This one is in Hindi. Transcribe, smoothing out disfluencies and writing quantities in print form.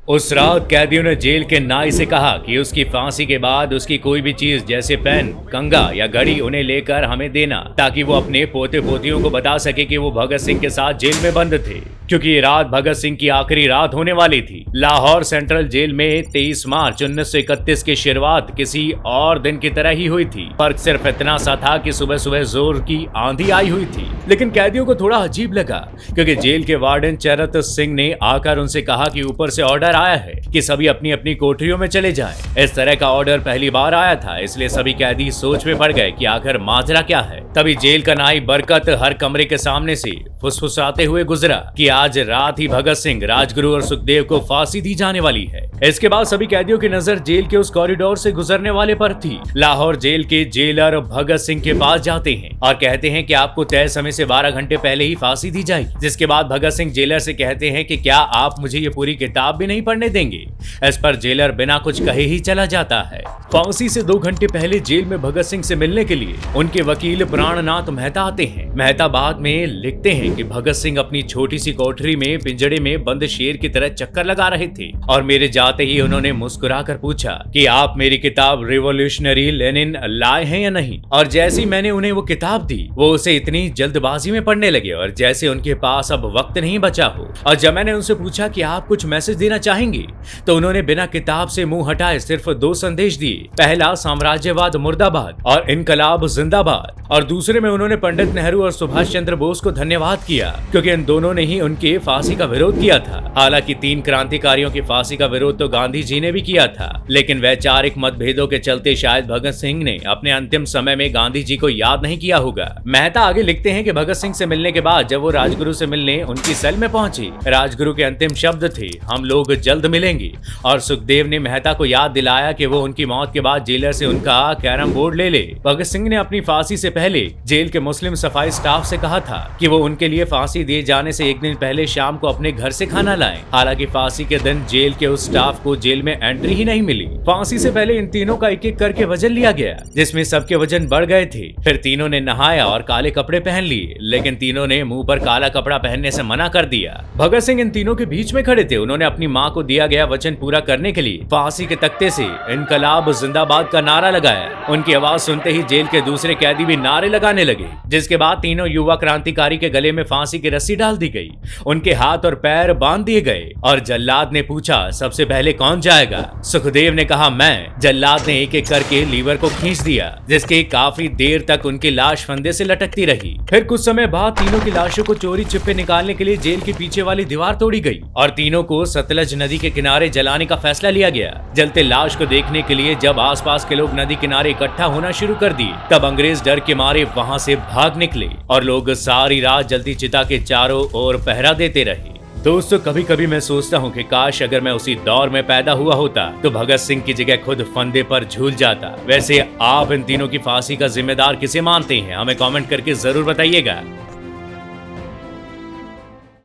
उस रात कैदियों ने जेल के नाई से कहा कि उसकी फांसी के बाद उसकी कोई भी चीज जैसे पेन, कंघा या घड़ी उन्हें लेकर हमें देना, ताकि वो अपने पोते पोतियों को बता सके कि वो भगत सिंह के साथ जेल में बंद थे, क्योंकि ये रात भगत सिंह की आखिरी रात होने वाली थी। लाहौर सेंट्रल जेल में 23 मार्च 1931 की शुरुआत किसी और दिन की तरह ही हुई थी। फर्क सिर्फ इतना सा था कि सुबह सुबह जोर की आंधी आई हुई थी, लेकिन कैदियों को थोड़ा अजीब लगा, क्योंकि जेल के वार्डन चरत सिंह ने आकर उनसे कहा कि ऊपर से ऑर्डर आया है कि सभी अपनी अपनी कोठरियों में चले जाएं। इस तरह का ऑर्डर पहली बार आया था, इसलिए सभी कैदी सोच में पड़ गए कि आखिर माजरा क्या है। तभी जेल का नाई बरकत हर कमरे के सामने से फुसफुसाते हुए गुजरा कि आज रात ही भगत सिंह, राजगुरु और सुखदेव को फांसी दी जाने वाली है। इसके बाद सभी कैदियों की नजर जेल के उस कॉरिडोर से गुजरने वाले पर थी। लाहौर जेल के जेलर भगत सिंह के पास जाते हैं और कहते हैं कि आपको तय समय से 12 घंटे पहले ही फांसी दी जाएगी। जिसके बाद भगत सिंह जेलर से कहते हैं कि क्या आप मुझे ये पूरी किताब भी नहीं पढ़ने देंगे। इस पर जेलर बिना कुछ कहे ही चला जाता है। फांसी से 2 घंटे पहले जेल में भगत सिंह से मिलने के लिए उनके वकील प्राणनाथ मेहता आते हैं। मेहता बाद में लिखते हैं कि भगत सिंह अपनी छोटी सी कोठरी में पिंजड़े में बंद शेर की तरह चक्कर लगा रहे थे और मेरे जाते ही उन्होंने मुस्कुराकर पूछा कि आप मेरी किताब रिवॉल्यूशनरी लेनिन लाए हैं या नहीं। और जैसे ही मैंने उन्हें वो किताब दी, वो उसे इतनी जल्दबाजी में पढ़ने लगे और जैसे उनके पास अब वक्त नहीं बचा हो। और जब मैंने उनसे पूछा कि आप कुछ मैसेज देना चाहेंगे, तो उन्होंने बिना किताब से मुंह हटाए सिर्फ 2 संदेश दिए। पहला, साम्राज्यवाद मुर्दाबाद और इनकलाब जिंदाबाद, और दूसरे में उन्होंने पंडित नेहरू और सुभाष चंद्र बोस को धन्यवाद किया, क्योंकि इन दोनों ने ही उनके फांसी का विरोध किया था। हालांकि 3 क्रांतिकारियों की फांसी का विरोध तो गांधी जी ने भी किया था, लेकिन वैचारिक मतभेदों के चलते शायद भगत सिंह ने अपने अंतिम समय में गांधी जी को याद नहीं किया होगा। मेहता आगे लिखते हैं कि भगत सिंह से मिलने के बाद जब वो राजगुरु से मिलने उनकी सेल में पहुंचे, राजगुरु के अंतिम शब्द थे, हम लोग जल्द मिलेंगे। और सुखदेव ने मेहता को याद दिलाया कि वो उनकी मौत के बाद जेलर से उनका कैरम बोर्ड ले ले। भगत सिंह ने अपनी फांसी से पहले जेल के मुस्लिम सफाई स्टाफ से कहा था कि वो उनके लिए फांसी दिए जाने से 1 दिन पहले शाम को अपने घर से खाना लाएं। हालांकि फांसी के दिन जेल के उस स्टाफ को जेल में एंट्री ही नहीं मिली। फांसी से पहले इन तीनों का एक एक करके वजन लिया गया, जिसमें सबके वजन बढ़ गए थे। फिर तीनों ने नहाया और काले कपड़े पहन लिए, लेकिन तीनों ने मुंह पर काला कपड़ा पहनने से मना कर दिया। भगत सिंह इन तीनों के बीच में खड़े थे। उन्होंने अपनी मां को दिया गया वचन पूरा करने के लिए फांसी के तख्ते से इनकलाब जिंदाबाद का नारा लगाया। उनकी आवाज सुनते ही जेल के दूसरे कैदी भी नारे लगाने लगे, जिसके बाद तीनों युवा क्रांतिकारी के गले में फांसी की रस्सी डाल दी गई, उनके हाथ और पैर बांध दिए गए। और जल्लाद ने पूछा, सबसे पहले कौन जाएगा? सुखदेव ने कहा, मैं। जल्लाद ने एक एक करके लीवर को खींच दिया, जिसके काफी देर तक उनकी लाश फंदे से लटकती रही। फिर कुछ समय बाद तीनों की लाशों को चोरी छिपे निकालने के लिए जेल के पीछे वाली दीवार तोड़ी गई और तीनों को सतलज नदी के किनारे जलाने का फैसला लिया गया। जलते लाश को देखने के लिए जब आसपास के लोग नदी किनारे इकट्ठा होना शुरू कर दिए, तब अंग्रेज डर के मारे वहां से भाग निकले और लोग सारी रात जलती चिता के चारों ओर पहरा देते रहे। दोस्तों, कभी कभी मैं सोचता हूँ कि काश अगर मैं उसी दौर में पैदा हुआ होता तो भगत सिंह की जगह खुद फंदे पर झूल जाता। वैसे आप इन तीनों की फांसी का जिम्मेदार किसे मानते हैं? हमें कमेंट करके जरूर बताइएगा।